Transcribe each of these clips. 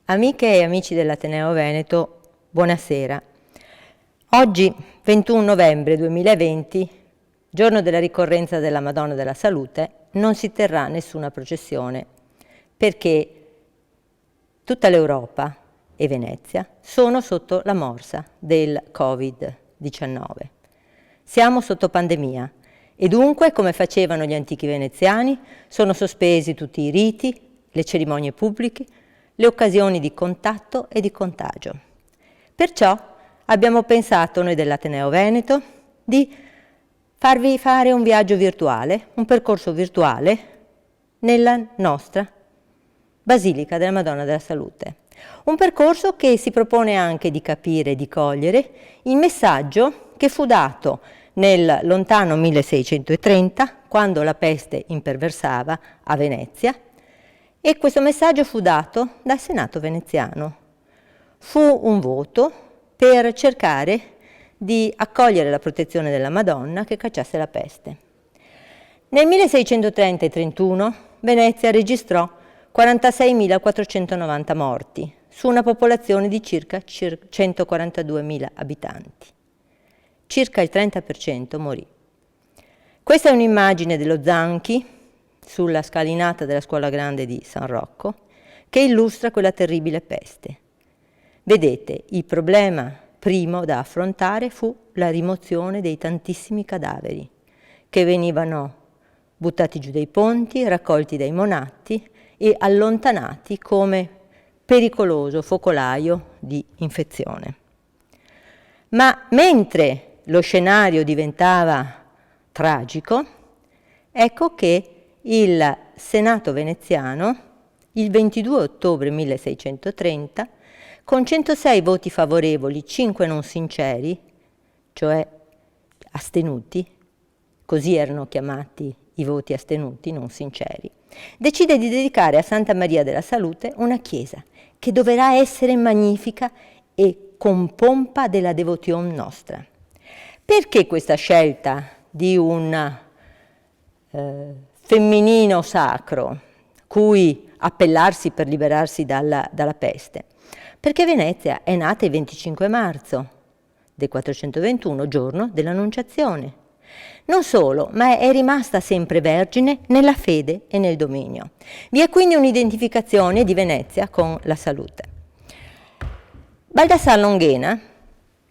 Amiche e amici dell'Ateneo Veneto, buonasera. Oggi, 21 novembre 2020, giorno della ricorrenza della Madonna della Salute, non si terrà nessuna processione perché tutta l'Europa e Venezia sono sotto la morsa del Covid-19. Siamo sotto pandemia e dunque, come facevano gli antichi veneziani, sono sospesi tutti i riti, le cerimonie pubbliche, le occasioni di contatto e di contagio. Perciò abbiamo pensato, noi dell'Ateneo Veneto, di farvi fare un viaggio virtuale, un percorso virtuale nella nostra Basilica della Madonna della Salute. Un percorso che si propone anche di capire e di cogliere il messaggio che fu dato nel lontano 1630, quando la peste imperversava a Venezia, e questo messaggio fu dato dal Senato veneziano. Fu un voto per cercare di accogliere la protezione della Madonna che cacciasse la peste. Nel 1630 e 31 Venezia registrò 46.490 morti su una popolazione di circa 142.000 abitanti. Circa il 30% morì. Questa è un'immagine dello Zanchi sulla scalinata della Scuola Grande di San Rocco che illustra quella terribile peste. Vedete, il problema primo da affrontare fu la rimozione dei tantissimi cadaveri che venivano buttati giù dai ponti, raccolti dai monatti e allontanati come pericoloso focolaio di infezione. Ma mentre lo scenario diventava tragico, ecco che il Senato veneziano, il 22 ottobre 1630, con 106 voti favorevoli, 5 non sinceri, cioè astenuti, così erano chiamati i voti astenuti, non sinceri, decide di dedicare a Santa Maria della Salute una chiesa che dovrà essere magnifica e con pompa della devozione nostra. Perché questa scelta di un femminino sacro cui appellarsi per liberarsi dalla peste? Perché Venezia è nata il 25 marzo del 421, giorno dell'Annunciazione. Non solo, ma è rimasta sempre vergine nella fede e nel dominio. Vi è quindi un'identificazione di Venezia con la salute. Baldassare Longhena,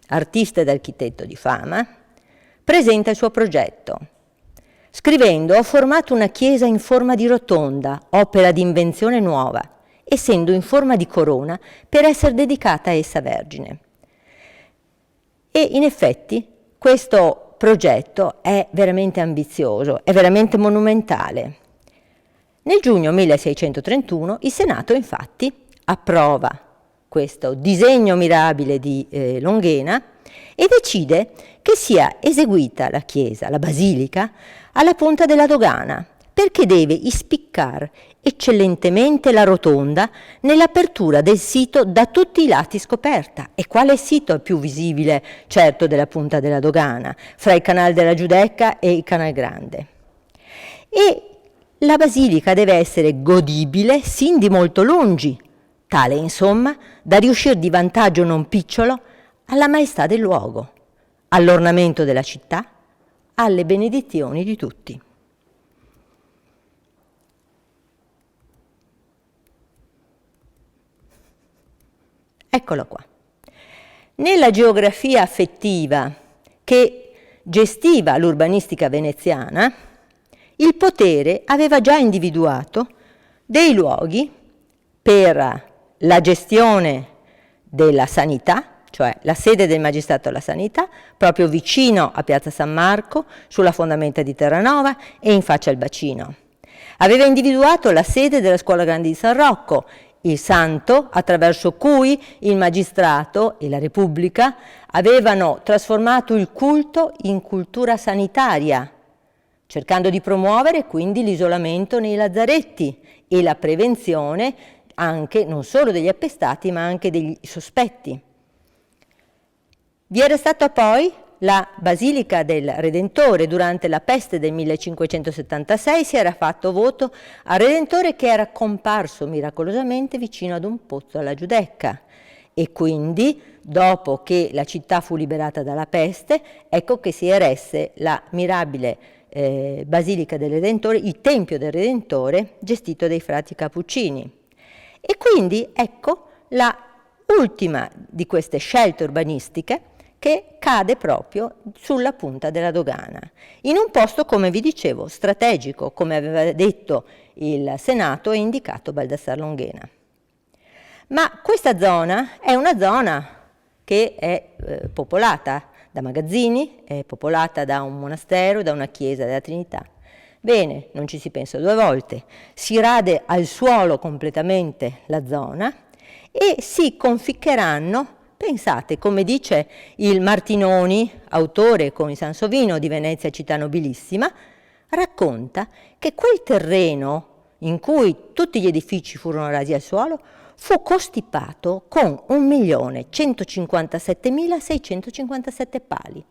artista ed architetto di fama, presenta il suo progetto. Scrivendo: ho formato una chiesa in forma di rotonda, opera di invenzione nuova, essendo in forma di corona per essere dedicata a essa vergine. E in effetti questo progetto è veramente ambizioso, è veramente monumentale. Nel giugno 1631 il Senato infatti approva questo disegno mirabile di Longhena e decide che sia eseguita la chiesa, la basilica, alla punta della dogana, perché deve ispiccare eccellentemente la rotonda nell'apertura del sito da tutti i lati scoperta. E quale sito è più visibile, certo, della punta della dogana, fra il canale della Giudecca e il Canal Grande? E la basilica deve essere godibile sin di molto lungi, tale insomma da riuscire di vantaggio non picciolo alla maestà del luogo, all'ornamento della città, alle benedizioni di tutti. Eccolo qua. Nella geografia affettiva che gestiva l'urbanistica veneziana, il potere aveva già individuato dei luoghi per la gestione della sanità, cioè la sede del Magistrato alla Sanità, proprio vicino a Piazza San Marco, sulla fondamenta di Terranova e in faccia al bacino. Aveva individuato la sede della Scuola Grande di San Rocco, il santo attraverso cui il magistrato e la Repubblica avevano trasformato il culto in cultura sanitaria, cercando di promuovere quindi l'isolamento nei lazzaretti e la prevenzione anche non solo degli appestati ma anche degli sospetti. Vi era stata poi la Basilica del Redentore durante la peste del 1576 si era fatto voto al Redentore che era comparso miracolosamente vicino ad un pozzo alla Giudecca e quindi dopo che la città fu liberata dalla peste, ecco che si eresse la mirabile Basilica del Redentore, il Tempio del Redentore gestito dai frati Cappuccini. E quindi ecco la ultima di queste scelte urbanistiche che cade proprio sulla punta della dogana, in un posto, come vi dicevo, strategico, come aveva detto il Senato e indicato Baldassar Longhena. Ma questa zona è una zona che è popolata da magazzini, è popolata da un monastero, da una chiesa della Trinità. Bene, non ci si pensa due volte, si rade al suolo completamente la zona e si conficcheranno. Pensate, come dice il Martinoni, autore con il Sansovino di Venezia città nobilissima, racconta che quel terreno in cui tutti gli edifici furono rasi al suolo fu costipato con 1.157.657 pali.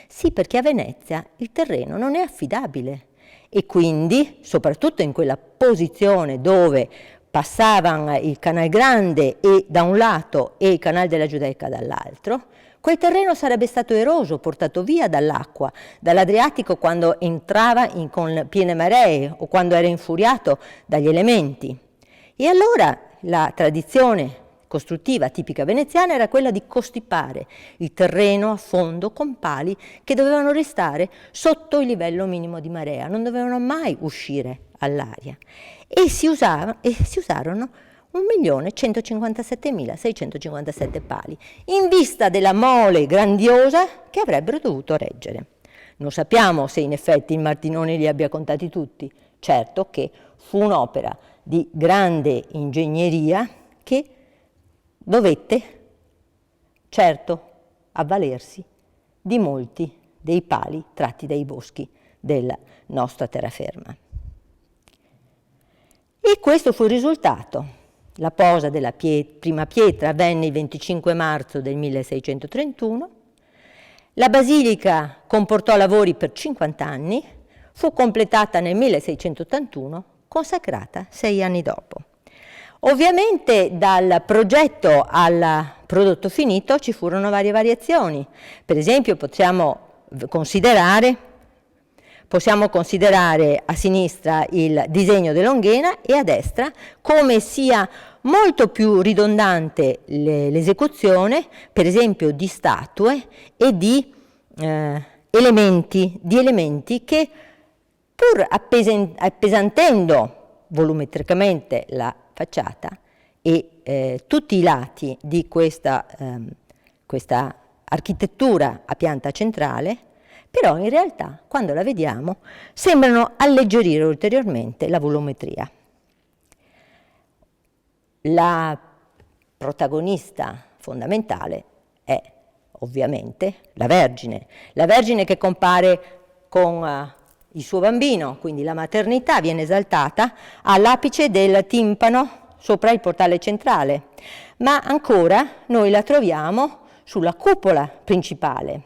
Sì, perché a Venezia il terreno non è affidabile e quindi, soprattutto in quella posizione dove passavano il Canal Grande e da un lato e il Canale della Giudecca dall'altro, quel terreno sarebbe stato eroso, portato via dall'acqua, dall'Adriatico quando entrava con piene maree o quando era infuriato dagli elementi. E allora la tradizione costruttiva tipica veneziana era quella di costipare il terreno a fondo con pali che dovevano restare sotto il livello minimo di marea, non dovevano mai uscire all'aria. E si usarono 1.157.657 pali, in vista della mole grandiosa che avrebbero dovuto reggere. Non sappiamo se in effetti il Martinoni li abbia contati tutti, certo che fu un'opera di grande ingegneria che dovette, certo, avvalersi di molti dei pali tratti dai boschi della nostra terraferma. E questo fu il risultato. La posa della prima pietra avvenne il 25 marzo del 1631, la basilica comportò lavori per 50 anni, fu completata nel 1681, consacrata 6 anni dopo. Ovviamente dal progetto al prodotto finito ci furono varie variazioni. Per esempio possiamo considerare a sinistra il disegno di Longhena e a destra come sia molto più ridondante l'esecuzione, per esempio di statue e di elementi che pur appesantendo volumetricamente la facciata e tutti i lati di questa architettura a pianta centrale, però in realtà quando la vediamo sembrano alleggerire ulteriormente la volumetria. La protagonista fondamentale è ovviamente la Vergine che compare con il suo bambino, quindi la maternità viene esaltata all'apice del timpano sopra il portale centrale, ma ancora noi la troviamo sulla cupola principale.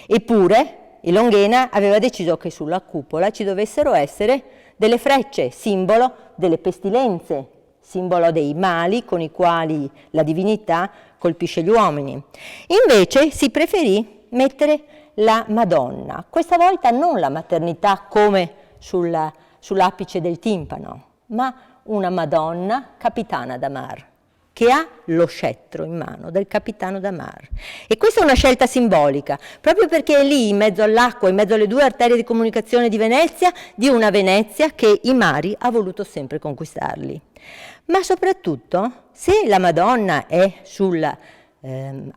Eppure il Longhena aveva deciso che sulla cupola ci dovessero essere delle frecce, simbolo delle pestilenze, simbolo dei mali con i quali la divinità colpisce gli uomini. Invece si preferì mettere la Madonna, questa volta non la maternità come sull'apice del timpano, ma una Madonna capitana da mar, che ha lo scettro in mano del capitano da mar. E questa è una scelta simbolica, proprio perché è lì, in mezzo all'acqua, in mezzo alle due arterie di comunicazione di Venezia, di una Venezia che i mari ha voluto sempre conquistarli. Ma soprattutto, se la Madonna è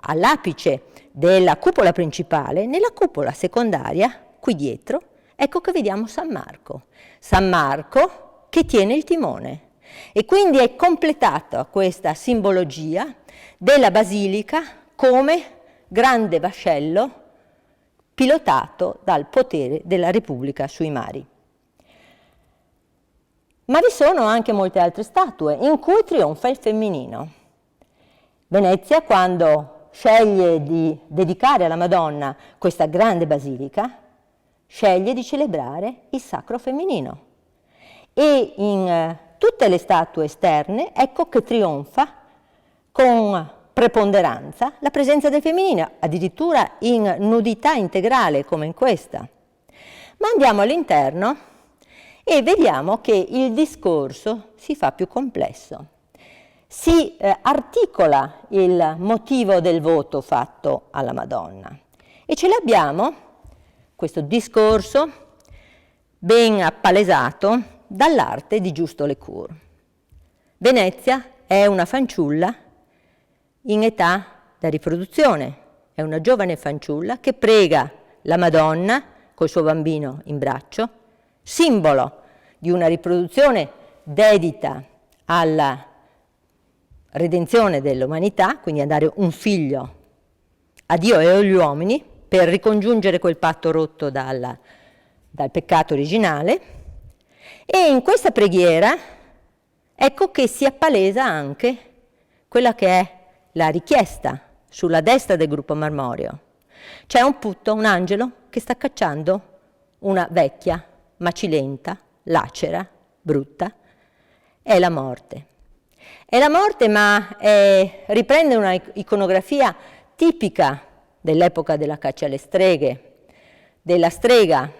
all'apice della cupola principale, nella cupola secondaria, qui dietro, ecco che vediamo San Marco che tiene il timone. E quindi è completata questa simbologia della basilica come grande vascello pilotato dal potere della Repubblica sui mari. Ma vi sono anche molte altre statue in cui trionfa il femminino. Venezia, quando sceglie di dedicare alla Madonna questa grande basilica, sceglie di celebrare il sacro femminino. E in tutte le statue esterne, ecco che trionfa con preponderanza la presenza del femminile, addirittura in nudità integrale come in questa. Ma andiamo all'interno e vediamo che il discorso si fa più complesso. Si articola il motivo del voto fatto alla Madonna e ce l'abbiamo, questo discorso, ben appalesato dall'arte di Giusto Le Cour. Venezia è una fanciulla in età da riproduzione, è una giovane fanciulla che prega la Madonna col suo bambino in braccio, simbolo di una riproduzione dedita alla redenzione dell'umanità, quindi a dare un figlio a Dio e agli uomini per ricongiungere quel patto rotto dal peccato originale. E in questa preghiera ecco che si appalesa anche quella che è la richiesta sulla destra del gruppo marmoreo. C'è un putto, un angelo, che sta cacciando una vecchia, macilenta, lacera, brutta. È la morte. È la morte, ma riprende una iconografia tipica dell'epoca della caccia alle streghe, della strega,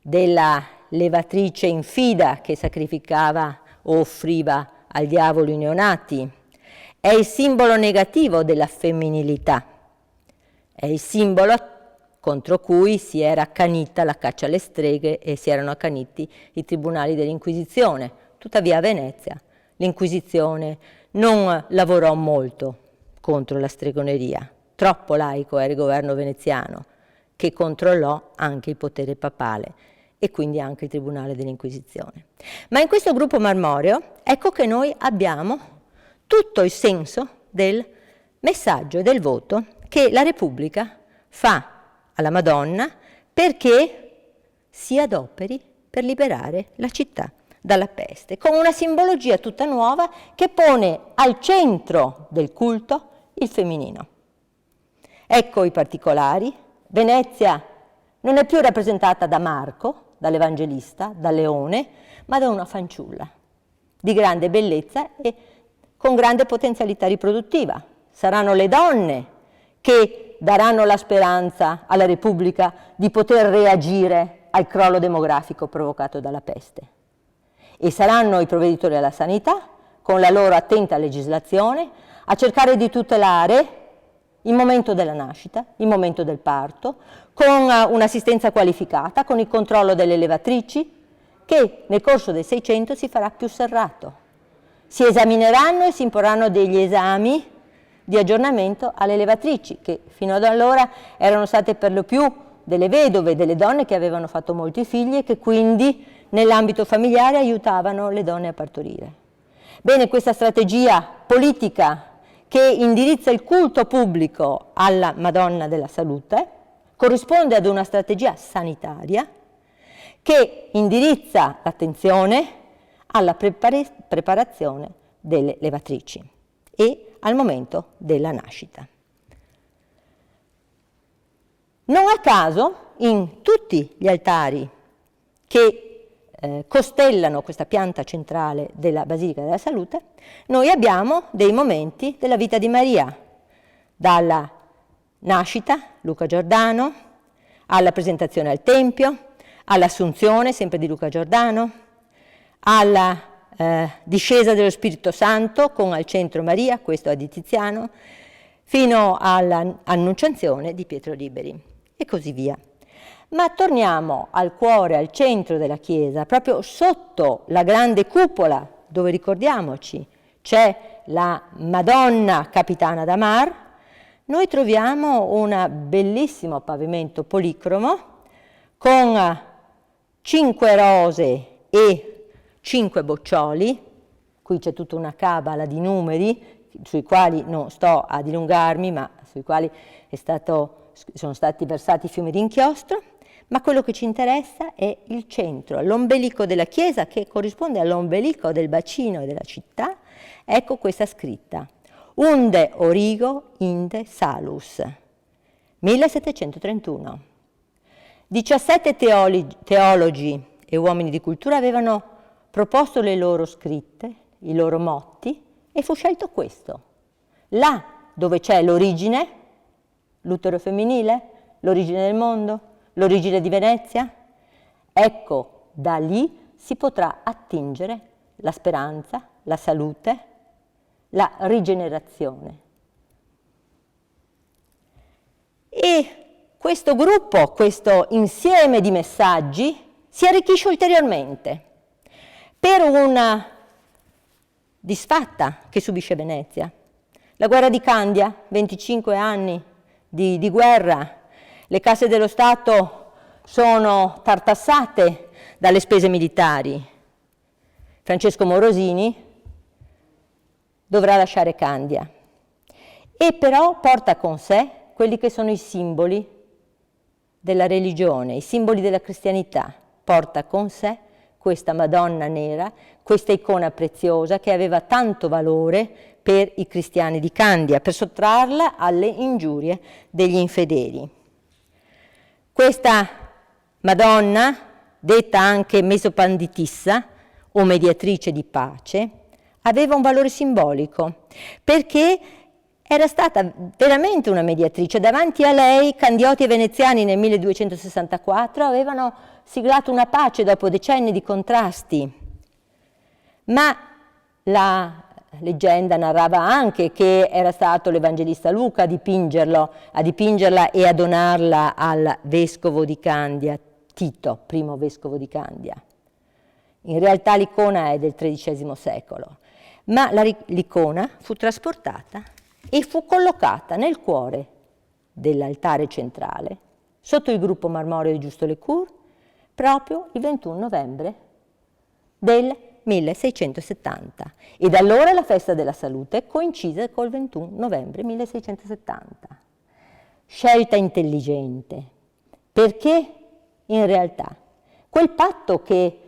della levatrice infida che sacrificava o offriva al diavolo i neonati. È il simbolo negativo della femminilità, è il simbolo contro cui si era accanita la caccia alle streghe e si erano accaniti i tribunali dell'Inquisizione. Tuttavia a Venezia l'Inquisizione non lavorò molto contro la stregoneria, troppo laico era il governo veneziano, che controllò anche il potere papale e quindi anche il tribunale dell'Inquisizione. Ma in questo gruppo marmoreo ecco che noi abbiamo tutto il senso del messaggio e del voto che la Repubblica fa alla Madonna perché si adoperi per liberare la città dalla peste, con una simbologia tutta nuova che pone al centro del culto il femminino. Ecco i particolari. Venezia non è più rappresentata da Marco, dall'Evangelista, da Leone, ma da una fanciulla di grande bellezza e con grande potenzialità riproduttiva. Saranno le donne che daranno la speranza alla Repubblica di poter reagire al crollo demografico provocato dalla peste. E saranno i provveditori alla sanità, con la loro attenta legislazione, a cercare di tutelare il momento della nascita, il momento del parto, con un'assistenza qualificata, con il controllo delle levatrici, che nel corso del Seicento si farà più serrato. Si esamineranno e si imporranno degli esami di aggiornamento alle levatrici, che fino ad allora erano state per lo più delle vedove, delle donne che avevano fatto molti figli e che quindi nell'ambito familiare aiutavano le donne a partorire. Bene, questa strategia politica che indirizza il culto pubblico alla Madonna della Salute corrisponde ad una strategia sanitaria che indirizza l'attenzione alla preparazione delle levatrici e al momento della nascita. Non a caso, in tutti gli altari che costellano questa pianta centrale della Basilica della Salute, noi abbiamo dei momenti della vita di Maria, dalla nascita, Luca Giordano, alla presentazione al Tempio, all'Assunzione, sempre di Luca Giordano, alla discesa dello Spirito Santo con al centro Maria, questo è di Tiziano, fino all'Annunciazione di Pietro Liberi e così via. Ma torniamo al cuore, al centro della chiesa, proprio sotto la grande cupola, dove ricordiamoci c'è la Madonna Capitana d'Amar, noi troviamo un bellissimo pavimento policromo con 5 rose e 5 boccioli. Qui c'è tutta una cabala di numeri sui quali non sto a dilungarmi, ma sui quali sono stati versati fiumi di inchiostro. Ma quello che ci interessa è il centro, l'ombelico della chiesa che corrisponde all'ombelico del bacino e della città. Ecco questa scritta: Unde origo inde salus, 1731. 17 teologi e uomini di cultura avevano proposto le loro scritte, i loro motti, e fu scelto questo. Là dove c'è l'origine, l'utero femminile, l'origine del mondo, l'origine di Venezia, ecco, da lì si potrà attingere la speranza, la salute, la rigenerazione. E questo gruppo, questo insieme di messaggi si arricchisce ulteriormente per una disfatta che subisce Venezia. La guerra di Candia, 25 anni di guerra, le casse dello Stato sono tartassate dalle spese militari. Francesco Morosini dovrà lasciare Candia e però porta con sé quelli che sono i simboli della religione, i simboli della cristianità. Porta con sé questa Madonna nera, questa icona preziosa che aveva tanto valore per i cristiani di Candia, per sottrarla alle ingiurie degli infedeli. Questa Madonna, detta anche Mesopanditissa o mediatrice di pace, aveva un valore simbolico perché era stata veramente una mediatrice. Davanti a lei Candioti e Veneziani nel 1264 avevano siglato una pace dopo decenni di contrasti, ma la leggenda narrava anche che era stato l'Evangelista Luca a dipingerla e a donarla al vescovo di Candia, Tito, primo vescovo di Candia. In realtà l'icona è del XIII secolo, ma l'icona fu trasportata e fu collocata nel cuore dell'altare centrale, sotto il gruppo marmoreo di Giusto Le Cour, proprio il 21 novembre del 1670. E da allora la festa della salute coincise col 21 novembre 1670. Scelta intelligente, perché in realtà quel patto che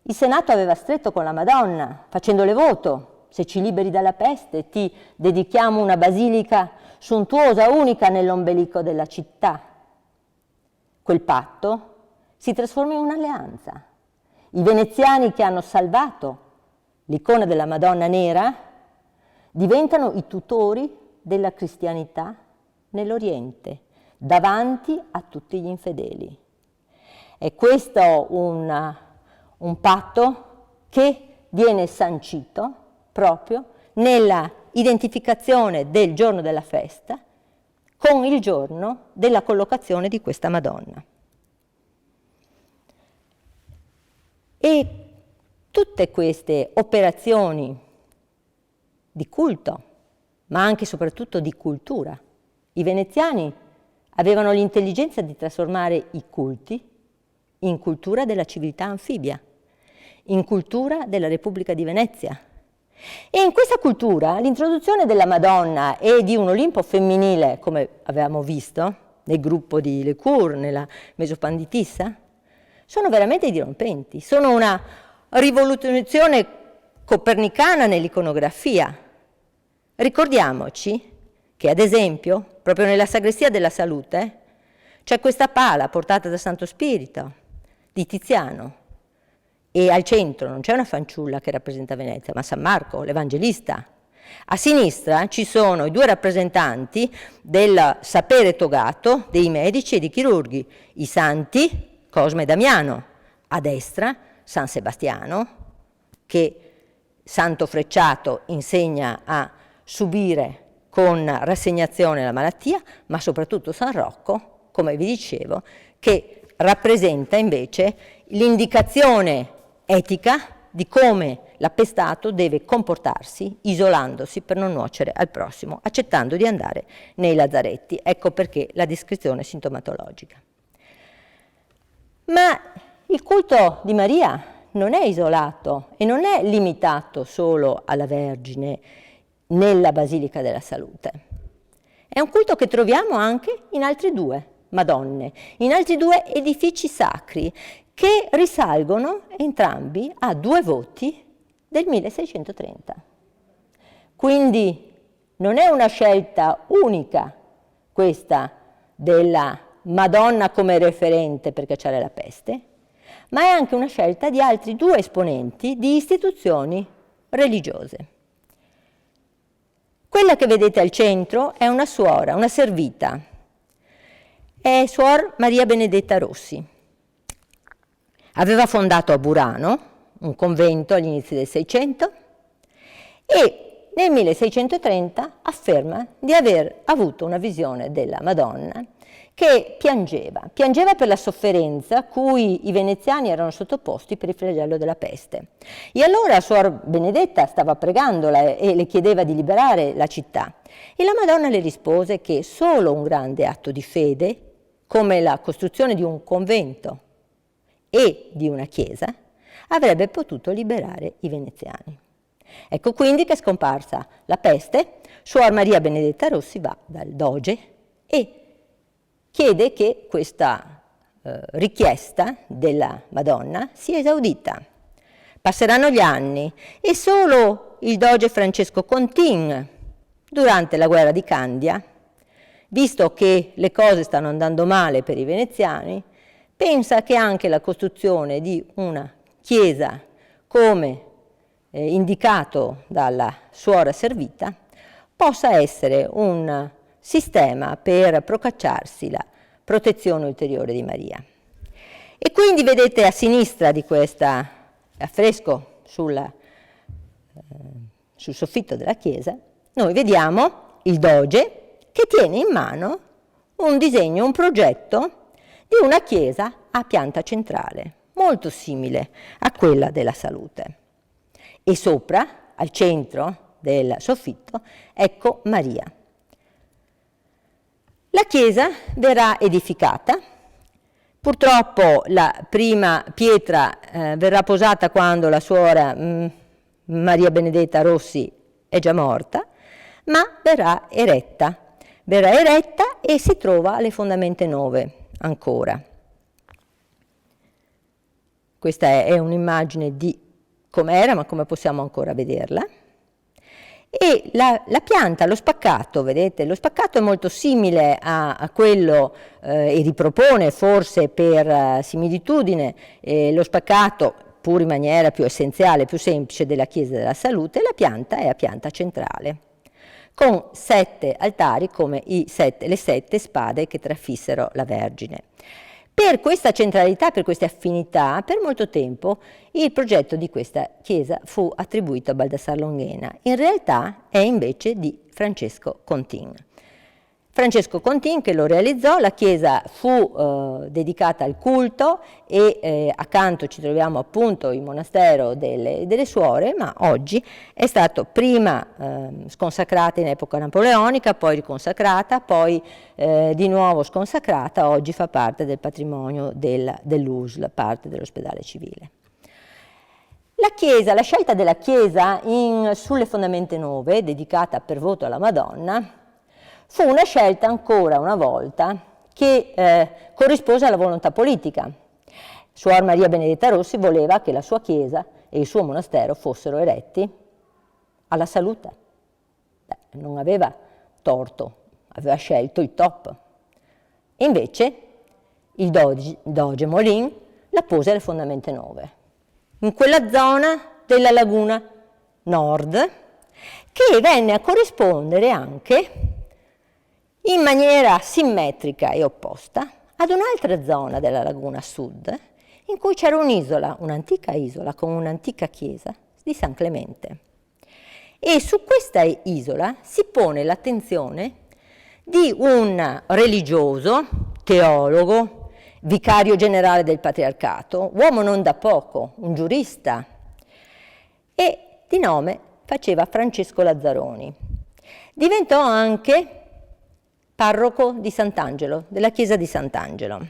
il Senato aveva stretto con la Madonna, facendole voto: se ci liberi dalla peste ti dedichiamo una basilica sontuosa, unica nell'ombelico della città. Quel patto si trasforma in un'alleanza. I veneziani che hanno salvato l'icona della Madonna nera diventano i tutori della cristianità nell'Oriente, davanti a tutti gli infedeli. È questo un patto che viene sancito proprio nella identificazione del giorno della festa con il giorno della collocazione di questa Madonna. E tutte queste operazioni di culto, ma anche e soprattutto di cultura, i veneziani avevano l'intelligenza di trasformare i culti in cultura della civiltà anfibia, in cultura della Repubblica di Venezia. E in questa cultura l'introduzione della Madonna e di un Olimpo femminile, come avevamo visto nel gruppo di Le Cour, nella Mesopanditissa, sono veramente dirompenti, sono una rivoluzione copernicana nell'iconografia. Ricordiamoci che, ad esempio, proprio nella Sagrestia della Salute c'è questa pala portata da Santo Spirito di Tiziano e al centro non c'è una fanciulla che rappresenta Venezia, ma San Marco, l'Evangelista. A sinistra ci sono i due rappresentanti del sapere togato dei medici e dei chirurghi, i santi Cosma e Damiano. A destra San Sebastiano, che santo frecciato insegna a subire con rassegnazione la malattia, ma soprattutto San Rocco, come vi dicevo, che rappresenta invece l'indicazione etica di come l'appestato deve comportarsi isolandosi per non nuocere al prossimo, accettando di andare nei lazzaretti. Ecco perché la descrizione sintomatologica. Ma il culto di Maria non è isolato e non è limitato solo alla Vergine nella Basilica della Salute. È un culto che troviamo anche in altre due Madonne, in altri due edifici sacri che risalgono entrambi a due voti del 1630. Quindi Non è una scelta unica questa della Madonna come referente per cacciare la peste, ma è anche una scelta di altri due esponenti di istituzioni religiose. Quella che vedete al centro è una suora, una servita, è Suor Maria Benedetta Rossi. Aveva fondato a Burano un convento agli inizi del Seicento e nel 1630 afferma di aver avuto una visione della Madonna che piangeva per la sofferenza a cui i veneziani erano sottoposti per il flagello della peste. E allora Suor Benedetta stava pregandola e le chiedeva di liberare la città. E la Madonna le rispose che solo un grande atto di fede, come la costruzione di un convento e di una chiesa, avrebbe potuto liberare i veneziani. Ecco quindi che, scomparsa la peste, Suor Maria Benedetta Rossi va dal doge e chiede che questa richiesta della Madonna sia esaudita. Passeranno gli anni e solo il doge Francesco Contin, durante la guerra di Candia, visto che le cose stanno andando male per i veneziani, pensa che anche la costruzione di una chiesa come indicato dalla suora servita possa essere un sistema per procacciarsi la protezione ulteriore di Maria. E quindi vedete a sinistra di questo affresco sul soffitto della chiesa, noi vediamo il doge che tiene in mano un disegno, un progetto di una chiesa a pianta centrale, molto simile a quella della Salute. E sopra, al centro del soffitto, ecco Maria. La chiesa verrà edificata. Purtroppo la prima pietra verrà posata quando la suora Maria Benedetta Rossi è già morta, ma verrà eretta e si trova alle fondamenta nuove ancora. Questa è un'immagine di com'era, ma come possiamo ancora vederla. E la pianta, lo spaccato, vedete, lo spaccato è molto simile a quello e ripropone forse per similitudine lo spaccato, pur in maniera più essenziale, più semplice, della Chiesa della Salute. La pianta è a pianta centrale, con 7 altari come le 7 spade che trafissero la Vergine. Per questa centralità, per queste affinità, per molto tempo il progetto di questa chiesa fu attribuito a Baldassar Longhena. In realtà è invece di Francesco Contin. Francesco Contin che lo realizzò, la chiesa fu dedicata al culto e accanto ci troviamo appunto il monastero delle suore, ma oggi è stato prima sconsacrata in epoca napoleonica, poi riconsacrata, poi di nuovo sconsacrata, oggi fa parte del patrimonio dell'USL, parte dell'ospedale civile. La scelta della chiesa sulle fondamenta nuove, dedicata per voto alla Madonna, fu una scelta ancora una volta che corrispose alla volontà politica. Suor Maria Benedetta Rossi voleva che la sua chiesa e il suo monastero fossero eretti alla Salute. Non aveva torto, aveva scelto il top. Invece il doge Molin la pose alle fondamenta nuove, in quella zona della laguna nord, che venne a corrispondere anche in maniera simmetrica e opposta ad un'altra zona della laguna sud, in cui c'era un'isola, un'antica isola con un'antica chiesa di San Clemente. E su questa isola si pone l'attenzione di un religioso, teologo, vicario generale del patriarcato, uomo non da poco, un giurista, e di nome faceva Francesco Lazzaroni. Diventò anche parroco di Sant'Angelo, della chiesa di Sant'Angelo.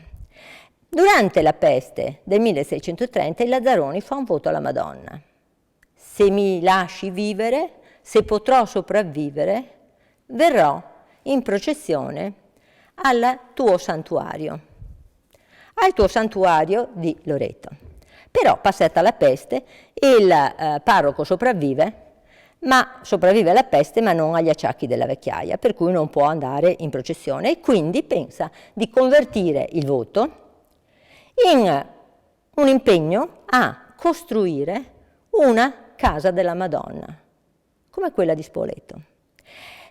Durante la peste del 1630 il Lazzaroni fa un voto alla Madonna. Se mi lasci vivere, se potrò sopravvivere, verrò in processione al tuo santuario di Loreto. Però, passata la peste, il parroco sopravvive, ma sopravvive alla peste ma non agli acciacchi della vecchiaia, per cui non può andare in processione e quindi pensa di convertire il voto in un impegno a costruire una casa della Madonna, come quella di Spoleto.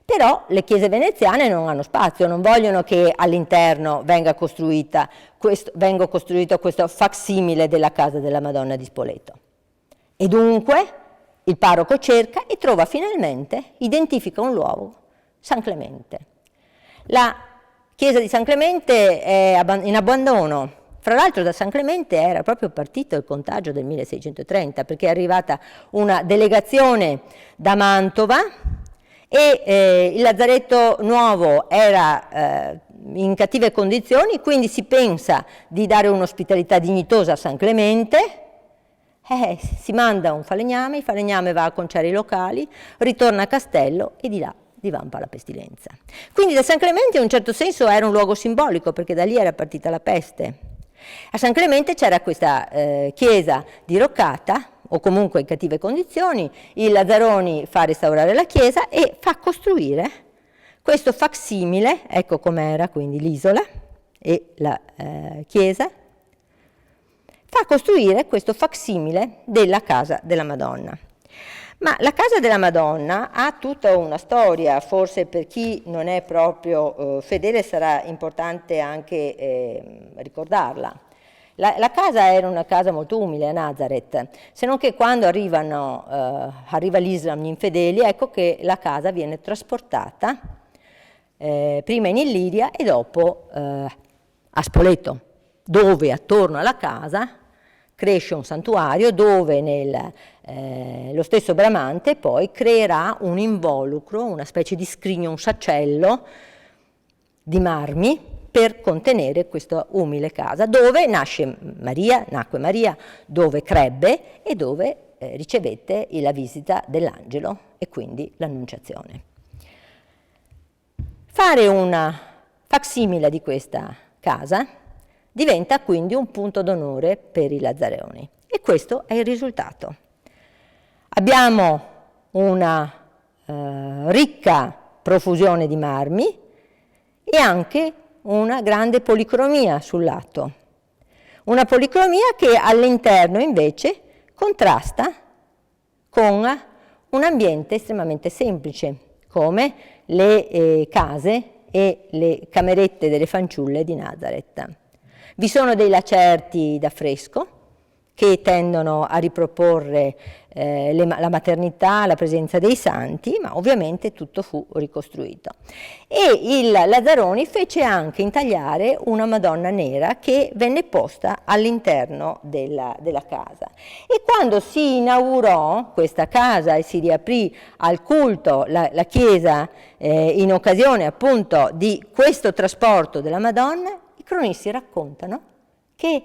Però le chiese veneziane non hanno spazio, non vogliono che all'interno venga costruito questo facsimile della casa della Madonna di Spoleto. E dunque il parroco cerca e trova finalmente, identifica un luogo, San Clemente. La chiesa di San Clemente è in abbandono. Fra l'altro da San Clemente era proprio partito il contagio del 1630, perché è arrivata una delegazione da Mantova e il lazzaretto nuovo era in cattive condizioni, quindi si pensa di dare un'ospitalità dignitosa a San Clemente, si manda un falegname, il falegname va a conciare i locali, ritorna a Castello e di là divampa la pestilenza. Quindi da San Clemente in un certo senso era un luogo simbolico, perché da lì era partita la peste. A San Clemente c'era questa chiesa diroccata, o comunque in cattive condizioni, il Lazzaroni fa restaurare la chiesa e fa costruire questo facsimile, ecco com'era quindi l'isola e la chiesa, fa costruire questo facsimile della casa della Madonna. Ma la casa della Madonna ha tutta una storia, forse per chi non è proprio fedele sarà importante anche ricordarla. La casa era una casa molto umile a Nazareth, se non che quando arriva l'Islam, gli infedeli, ecco che la casa viene trasportata prima in Illiria e dopo a Spoleto, dove attorno alla casa cresce un santuario dove lo stesso Bramante poi creerà un involucro, una specie di scrigno, un saccello di marmi per contenere questa umile casa, dove nacque Maria, dove crebbe e dove ricevette la visita dell'angelo e quindi l'annunciazione. Fare una facsimile di questa casa diventa quindi un punto d'onore per i Lazzareoni e questo è il risultato. Abbiamo una ricca profusione di marmi e anche una grande policromia sul lato. Una policromia che all'interno invece contrasta con un ambiente estremamente semplice, come le case e le camerette delle fanciulle di Nazareth. Vi sono dei lacerti d'affresco che tendono a riproporre la maternità, la presenza dei santi, ma ovviamente tutto fu ricostruito. E il Lazzaroni fece anche intagliare una Madonna nera che venne posta all'interno della casa. E quando si inaugurò questa casa e si riaprì al culto la chiesa in occasione appunto di questo trasporto della Madonna, i cronisti raccontano che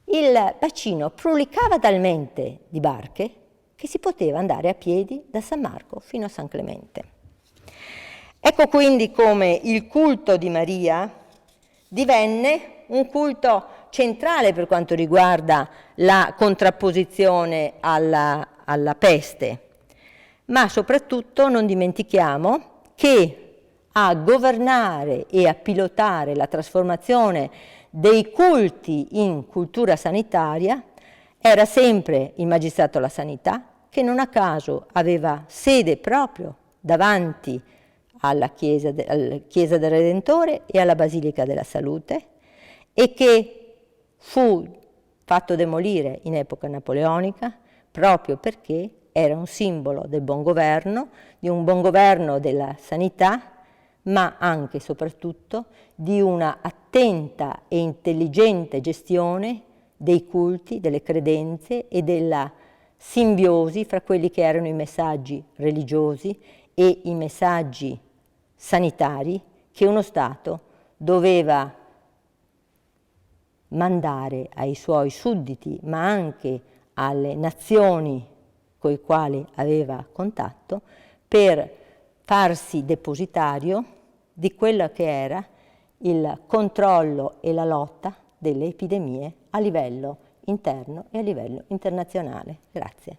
il bacino frulicava talmente di barche che si poteva andare a piedi da San Marco fino a San Clemente. Ecco quindi come il culto di Maria divenne un culto centrale per quanto riguarda la contrapposizione alla peste, ma soprattutto non dimentichiamo che a governare e a pilotare la trasformazione dei culti in cultura sanitaria era sempre il Magistrato alla Sanità, che non a caso aveva sede proprio davanti alla Chiesa del Redentore e alla Basilica della Salute e che fu fatto demolire in epoca napoleonica proprio perché era un simbolo del buon governo, di un buon governo della sanità, ma anche e soprattutto di una attenta e intelligente gestione dei culti, delle credenze e della simbiosi fra quelli che erano i messaggi religiosi e i messaggi sanitari che uno Stato doveva mandare ai suoi sudditi, ma anche alle nazioni con le quali aveva contatto, per farsi depositario di quello che era il controllo e la lotta delle epidemie a livello interno e a livello internazionale. Grazie.